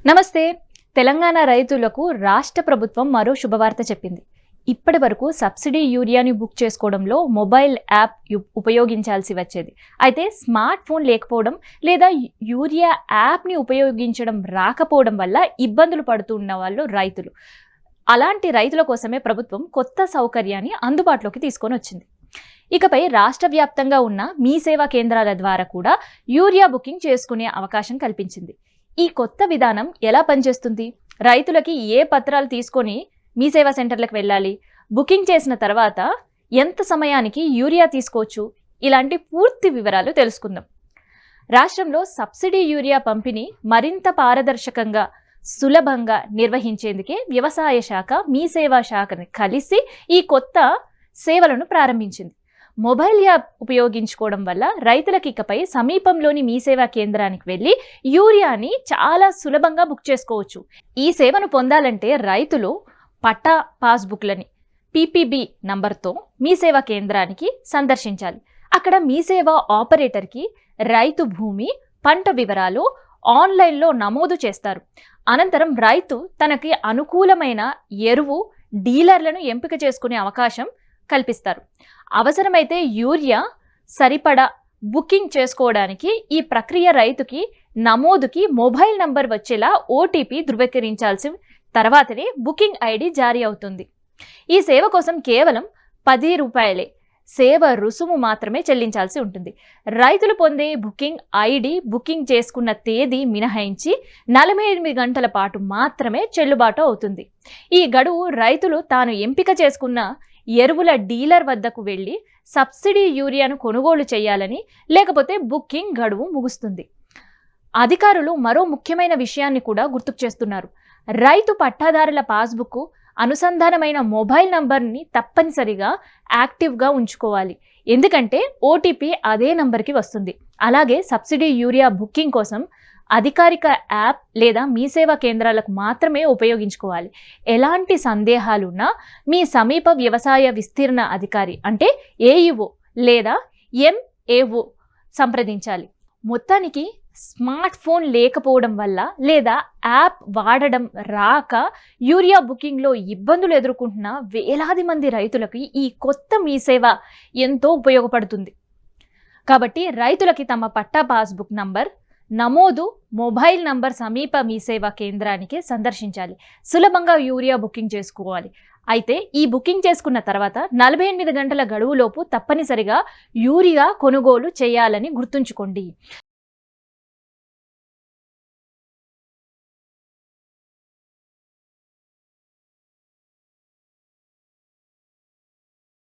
నమస్తే. తెలంగాణ రైతులకు రాష్ట్ర ప్రభుత్వం మరో శుభవార్త చెప్పింది. ఇప్పటి వరకు సబ్సిడీ యూరియాని బుక్ చేసుకోవడంలో మొబైల్ యాప్ ఉపయోగించాల్సి వచ్చేది. అయితే స్మార్ట్ ఫోన్ లేకపోవడం లేదా యూరియా యాప్ని ఉపయోగించడం రాకపోవడం వల్ల ఇబ్బందులు పడుతున్న వాళ్ళు రైతులు. అలాంటి రైతుల కోసమే ప్రభుత్వం కొత్త సౌకర్యాన్ని అందుబాటులోకి తీసుకొని వచ్చింది. ఇకపై రాష్ట్ర వ్యాప్తంగా ఉన్న మీ సేవా కేంద్రాల ద్వారా కూడా యూరియా బుకింగ్ చేసుకునే అవకాశం కల్పించింది. ఈ కొత్త విధానం ఎలా పనిచేస్తుంది? రైతులకి ఏ పత్రాలు తీసుకొని మీ సేవా సెంటర్లకు వెళ్ళాలి? బుకింగ్ చేసిన తర్వాత ఎంత సమయానికి యూరియా తీసుకోవచ్చు? ఇలాంటి పూర్తి వివరాలు తెలుసుకుందాం. రాష్ట్రంలో సబ్సిడీ యూరియా పంపిణీ మరింత పారదర్శకంగా, సులభంగా నిర్వహించేందుకే వ్యవసాయ శాఖ మీ సేవా శాఖని కలిసి ఈ కొత్త సేవలను ప్రారంభించింది. మొబైల్ యాప్ ఉపయోగించుకోవడం వల్ల రైతులకు ఇకపై సమీపంలోని మీ సేవా కేంద్రానికి వెళ్ళి యూరియాని చాలా సులభంగా బుక్ చేసుకోవచ్చు. ఈ సేవను పొందాలంటే రైతులు పట్టా పాస్బుక్లని PPB నంబర్తో మీ సేవా కేంద్రానికి సందర్శించాలి. అక్కడ మీ సేవా ఆపరేటర్కి రైతు భూమి, పంట వివరాలు ఆన్లైన్లో నమోదు చేస్తారు. అనంతరం రైతు తనకి అనుకూలమైన ఎరువు డీలర్లను ఎంపిక చేసుకునే అవకాశం కల్పిస్తారు. అవసరమైతే యూరియా సరిపడా బుకింగ్ చేసుకోవడానికి ఈ ప్రక్రియ రైతుకి నమోదుకి మొబైల్ నంబర్ వచ్చేలా OTP ధృవీకరించాల్సిన తర్వాతనే బుకింగ్ ID జారీ అవుతుంది. ఈ సేవ కోసం కేవలం ₹10 సేవ రుసుము మాత్రమే చెల్లించాల్సి ఉంటుంది. రైతులు పొందే బుకింగ్ ID బుకింగ్ చేసుకున్న తేదీ మినహాయించి 48 గంటల పాటు మాత్రమే చెల్లుబాటు అవుతుంది. ఈ గడువు రైతులు తాను ఎంపిక చేసుకున్న ఎరువుల డీలర్ వద్దకు వెళ్ళి సబ్సిడీ యూరియాను కొనుగోలు చేయాలని, లేకపోతే బుకింగ్ గడువు ముగుస్తుంది. అధికారులు మరో ముఖ్యమైన విషయాన్ని కూడా గుర్తుకు చేస్తున్నారు. రైతు పట్టాదారుల పాస్బుక్ అనుసంధానమైన మొబైల్ నంబర్ని తప్పనిసరిగా యాక్టివ్గా ఉంచుకోవాలి. ఎందుకంటే OTP అదే నంబర్కి వస్తుంది. అలాగే సబ్సిడీ యూరియా బుకింగ్ కోసం అధికారిక యాప్ లేదా మీ సేవా కేంద్రాలకు మాత్రమే ఉపయోగించుకోవాలి. ఎలాంటి సందేహాలున్నా మీ సమీప వ్యవసాయ విస్తీర్ణ అధికారి అంటే AEO లేదా MAO సంప్రదించాలి. మొత్తానికి స్మార్ట్ ఫోన్ లేకపోవడం వల్ల లేదా యాప్ వాడడం రాక యూరియా బుకింగ్లో ఇబ్బందులు ఎదుర్కొంటున్న వేలాది మంది రైతులకి ఈ కొత్త మీ సేవ ఎంతో ఉపయోగపడుతుంది. కాబట్టి రైతులకి తమ పట్టా పాస్బుక్ నంబర్ నమోదు, మొబైల్ నంబర్ సమీప మీ సేవా కేంద్రానికి సందర్శించాలి. సులభంగా యూరియా బుకింగ్ చేసుకోవాలి. అయితే ఈ బుకింగ్ చేసుకున్న తర్వాత 48 గంటల గడువులోపు తప్పనిసరిగా యూరియా కొనుగోలు చేయాలని గుర్తుంచుకోండి.